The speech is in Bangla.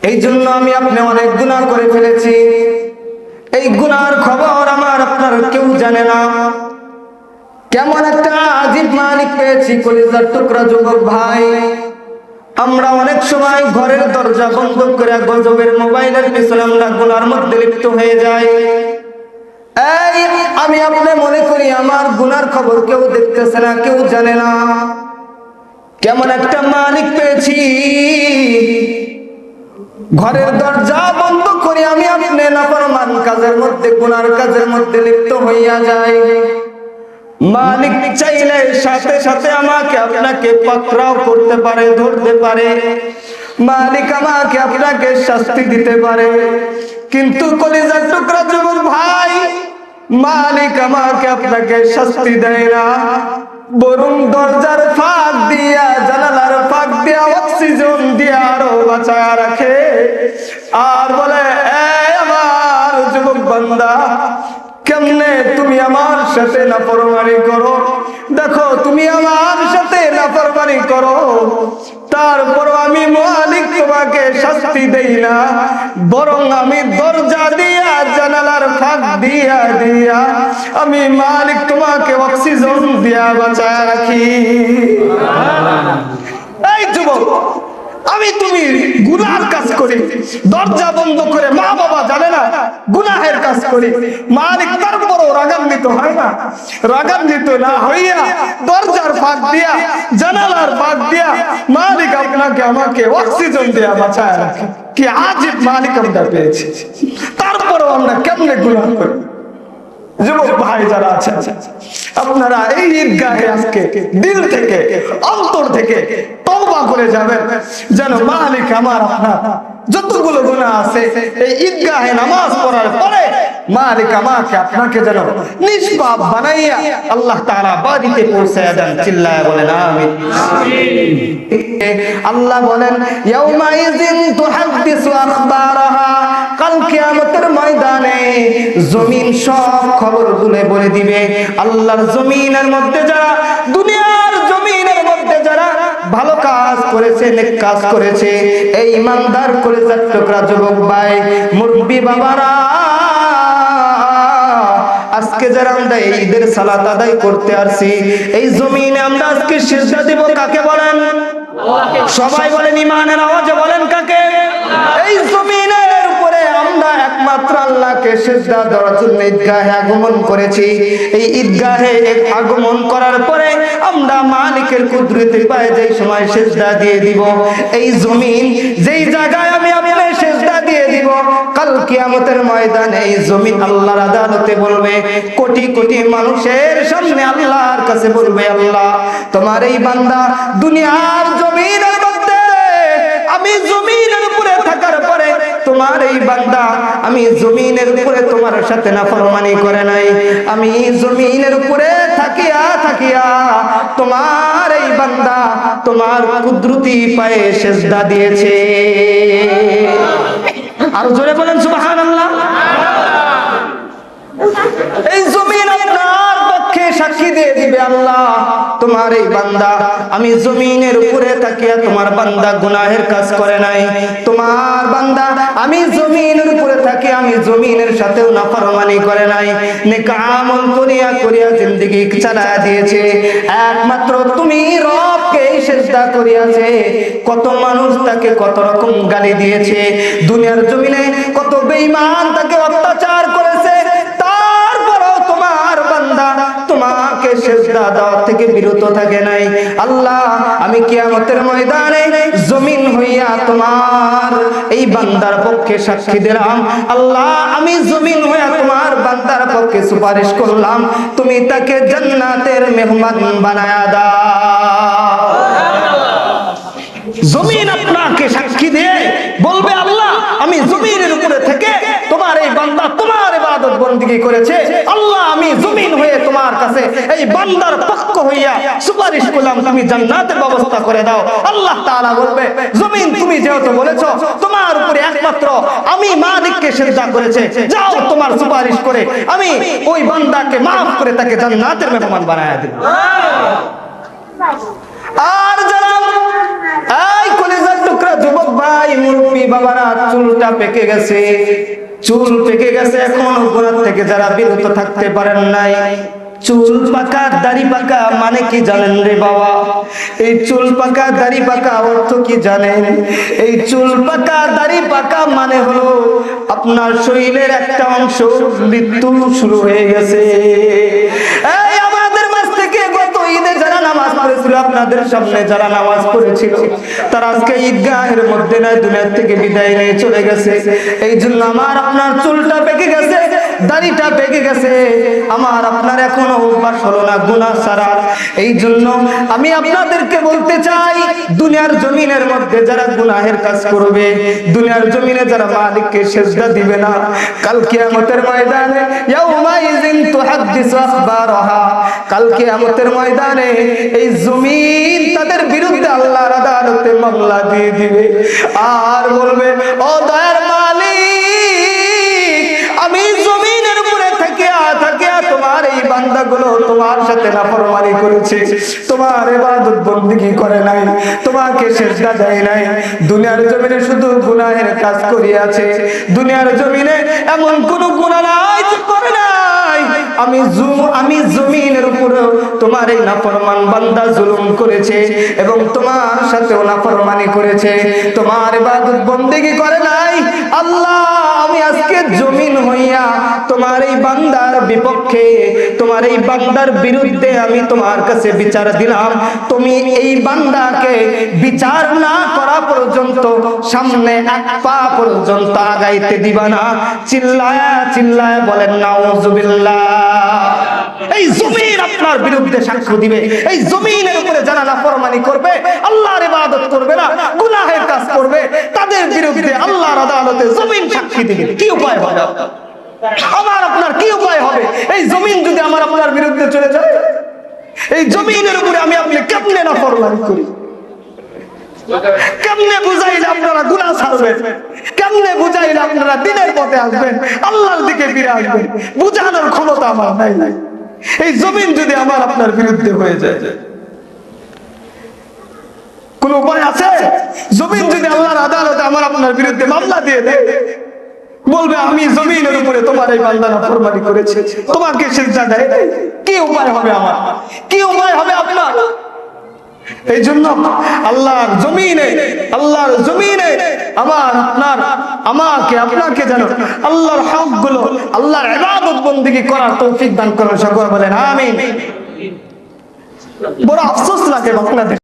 এই জন্য আমি আপনি অনেক গুনাহ করে ফেলেছি। এই গুনার খবর আমার আপনার কেউ জানে না। কেমন একটা আজীব মালিক পেয়েছি কলিজার টুকরা যুবক ভাই। আমরা অনেক সময় ঘরের দরজা বন্ধ করে গজবের মোবাইলের পিছনে আমরা গুনার মধ্যে লিপ্ত হয়ে যাই। এই আমি আপনি মনে করি আমার গুনার খবর কেউ দেখতেছে না, কেউ জানে না। কেমন একটা মালিক পেয়েছি, ঘরের দরজা বন্ধ করে আমি আপনি নাফরমান কাজের মধ্যে, গুনার কাজের মধ্যে লিপ্ত হইয়া যাই। মালিক চাইলে সাথে সাথে আমাকে আপনাকে পাকড়াও করতে পারে, ধরতে পারে। মালিক আমাকে আপনাকে শাস্তি দিতে পারে, কিন্তু কলিজার টুকরা যুবক ভাই, মালিক আমাকে আপনাকে শাস্তি দেয় না, বরং দরজার ফাঁক দিয়া, জানালার ফাঁক দিয়া অক্সিজেন দিয়া আরো বাঁচায় রাখে। আর বলে, এই আমার যুবক বান্দা, কেমনে তুমি আমার সাথে নাফরমানি করো। দেখো তুমি আমার সাথে নাফরমানি করো, তারপরও আমি মালিক তোমাকে শাস্তি দেই না, বরং আমি দরজা দিয়া, জানালার ফাঁক দিয়া দিয়া আমি মালিক তোমাকে অক্সিজেন দিয়া বাঁচায় রাখি। এই যুবক, আমি তুমি গুনার কাজ করি, দরজা বন্ধ করে, মা বাবা জানে না, গুনাহের কাজ করি, মালিক তারপরও রাগান্বিত হয় না। রাগান্বিত না হইয়া দরজার ফাঁক দিয়া, জানালার ফাঁক দিয়া মালিক আপনাকে আমাকে অক্সিজেন দিয়া বাঁচায় রাখে। কি আজীব মালিক আমরা পেয়েছি, তারপরও আমরা কেমনে গুনাহ করি। যুবক ভাই যারা আছেন, আপনারা এই ঈদগাহে আজকে দিল থেকে, অন্তর থেকে তওবা করে যাবেন, যেন মালিক আমার আপনার যতগুলো গুনাহ আছে এই ঈদগাহে নামাজ পড়ার পরে মালিক আমাকে আপনাকে যেন নিষ্পাপ বানাইয়া আল্লাহ তাআলা বাড়িতে পৌঁছায় দেন। চিল্লায়া বলেন আমিন। আল্লাহ বলেন, ইয়াউমা ইযিন তুহাদ্দিসু আখবারাহা, কাল কিয়ামতের ময়দানে জমিন সব খবরগুলো বলে দিবে। আল্লাহর জমিনের মধ্যে যারা, দুনিয়ার জমিনের মধ্যে যারা ভালো কাজ করেছে, নেক কাজ করেছে, এই ইমানদার কলিজার টুকরা যুবক ভাই, মুরব্বি বাবারা, আজকে যারা আমরা ঈদের সালাত আদায় করতে আসছি, এই জমিনে আমরা আজকে সিজদা দিব কাকে বলেন? সবাই বলেন, ঈমানের আওয়াজে বলেন কাকে? এই জমিনের উপরে আমরা একমাত্র আল্লাহকে সিজদা দেওয়ার জন্য ঈদগাহে আগমন করেছি। এই ঈদগাহে আগমন করার পরে আমরা মালিকের কুদরতে পায় যেই সময় সিজদা দিয়ে দিব, এই জমিন যেই জায়গায় আমি আপনি সিজদা দিয়ে দিব, কাল কিয়ামতের ময়দানে এই জমিন আল্লাহর আদালতে বলবে, কোটি কোটি মানুষের সামনে আল্লাহর কাছে বলবে, আল্লাহ তোমার এই বান্দা দুনিয়ার জমিনের মধ্যে, আমি জমিনের উপরে থাকার পরে তোমার এই বান্দা, আমি জমিনের উপরে তোমার সাথে নাফরমানি করে নাই, আমি জমিনের উপরে থাকিয়া থাকিয়া তোমার এই বান্দা তোমার কুদরতি পায়ে সিজদা দিয়েছে। আর জোরে বলেন সুবহানাল্লাহ। এই জমিন আপনার পক্ষে সাক্ষী দিয়ে দিবে, আল্লাহ তোমার এই বান্দা, আমি জমিনের উপরে তাকিয়া তোমার বান্দা গুনাহের কাজ করে নাই, তোমার বান্দা আমি জমিনের উপরে থাকি, আমি জমিনের সাথেও নাফরমানি করে নাই, নেক আমল করিয়া করিয়া জিন্দেগি চালায়া দিয়েছে, একমাত্র তুমি রবকে সিজদা করিয়াছে। কত মানুষ তাকে কত রকম গালি দিয়েছে, দুনিয়ার জমিনে কত বেঈমান তাকে অত্যাচার করেছে, তোমাকে সিজদা দেওয়া থেকে বিরত থাকে নাই। আল্লাহ আমি কিয়ামতের ময়দানে জমিন হইয়া তোমার এই বান্দার পক্ষে সাক্ষী দিলাম, আল্লাহ আমি জমিন হইয়া তোমার বান্দার পক্ষে সুপারিশ করলাম, তুমি তাকে জান্নাতের মেহমান বানায়া দাও। জমিন আপনাকে সাক্ষী দিয়ে বলবে, আল্লাহ আমি জমিনের উপরে থেকে তোমার এই বান্দা তোমার ইবাদত বندگی করেছে, আল্লাহ আমি জমিন হয়ে তোমার কাছে এই বান্দার পক্ষ হইয়া সুপারিশ করলাম, তুমি জান্নাতের ব্যবস্থা করে দাও। আল্লাহ তাআলা বলবে, জমিন তুমি যেহেতু বলেছো তোমার উপরে একমাত্র আমি মালিককে সিজদা করেছে, যাও তোমার সুপারিশ করে আমি ওই বান্দাকে maaf করে তাকে জান্নাতের মেহমান বানায়া দেব। আর যারা এই কলিজার যুবকরা, যুবক ভাই, মুরব্বী বাবারা, চুলটা পেকে গেছে, চুল পেকে গেছে, এখনো গুনাহ থেকে যারা বিরত থাকতে পারেন নাই। চুল পাকা দাড়ি পাকা মানে কি জানেন রে বাবা? এই চুল পাকা দাড়ি পাকা অর্থ কি জানেন? এই চুল পাকা দাড়ি পাকা মানে হলো আপনার শরীরের একটা অংশ মৃত্যু শুরু হয়ে গেছে। এই আমাদের মাঝ থেকে গত ঈদে যারা নামাজ পড়েছিল, আপনাদের সামনে যারা নামাজ পড়েছিল, তারা আজকে ঈদগাহের মধ্যে না দুনিয়া থেকে বিদায় নিয়ে চলে গেছে। এই জন্য আমার আপনার চুলটা পেকে গেছে, দাড়িটা পেকে গেছে, আমার আপনার এখনো অভ্যাস হলো না গুনাহ ছাড়া। এই জন্য আমি আপনাদেরকে বলতে চাই, দুনিয়ার জমিনের মধ্যে যারা গুনাহের কাজ করবে, দুনিয়ার জমিনে যারা মালিককে সিজদা দিবে না, কাল কিয়ামতের ময়দানে ইয়াউমাইযিন তুহাদ্দিসু আখবারাহা, কাল কিয়ামতের ময়দানে এই জমিন তাদের বিরুদ্ধে আল্লাহর আদালতে মামলা দিয়ে দিবে আর বলবে, ও দয়ার মালিক, আমি জমিনের উপরে থাকিয়া তোমার এই বান্দাগুলো তোমার সাথে নাফরমানি করেছে, তোমার ইবাদত বندگی করে নাই, তোমাকে সিজদা দেয় নাই, দুনিয়ার জমিনে শুধু গুনাহের কাজ করিয়াছে, দুনিয়ার জমিনে এমন কোন গুনাহ নাই করে নাই। আমি জমিনের উপরে তোমার এই নাফরমান বান্দা জুলুম করেছে এবং তোমার সাথেও নাফরমানি করেছে, তোমার ইবাদত বندگی করে নাই। আল্লাহ, আমি আজকে জমিন হইয়া তোমার এই বান্দার বিপক্ষে, তোমার এই বান্দার বিরুদ্ধে আমি তোমার কাছে বিচার দিলাম, তুমি এই বান্দাকে বিচার না করা পর্যন্ত সামনে এক পা পর্যন্ত আগাইতে দিবা না। চিল্লায়া চিল্লায়া বলেন নাউজুবিল্লাহ। এই জমিন আপনার বিরুদ্ধে সাক্ষ্য দিবে। এই জমিনের উপরে যারা নাফরমানি করবে, আল্লাহর ইবাদত করবে না, গুনাহের কাজ করবে, তাদের বিরুদ্ধে আল্লাহর আদালতে জমিন সাক্ষী দিবে। কি উপায় হবে আমার আপনার? কি উপায় হবে? এই জমিন যদি আমার আপনার বিরুদ্ধে চলে যায়, এই জমিনের উপরে আমি আপনি কেমনে নাফরমানি করি? কেমনে বুঝাইলে আপনারা গুনাহ ছাড়বেন? কেমনে বুঝাইলে আপনারা দিনের পথে আসবেন, আল্লাহর দিকে ফিরে আসবেন? বুঝানোর ক্ষমতা আমার নাই। এই জমিন যদি আমার আপনার বিরুদ্ধে হয়ে যায়, কোন উপায় আছে? জমিন যদি আল্লাহর আদালতে আমার আপনার বিরুদ্ধে মামলা দিয়ে দেয়, বলবে আমি জমিনের উপরে তোমার এই বান্দা নাফরমানি করেছে, তোমাকে সিজদা দেয়, কি উপায় হবে আমার? কি উপায় হবে আপনার? এই জন্য আল্লাহর জমিনে আমার আপনার আমাকে আপনাকে যেন আল্লাহর হকগুলো, আল্লাহর ইবাদত বندگی করার তৌফিক দান করেন। সকলে বলেন আমিন। বড় আফসোস লাগে বাংলাদেশ।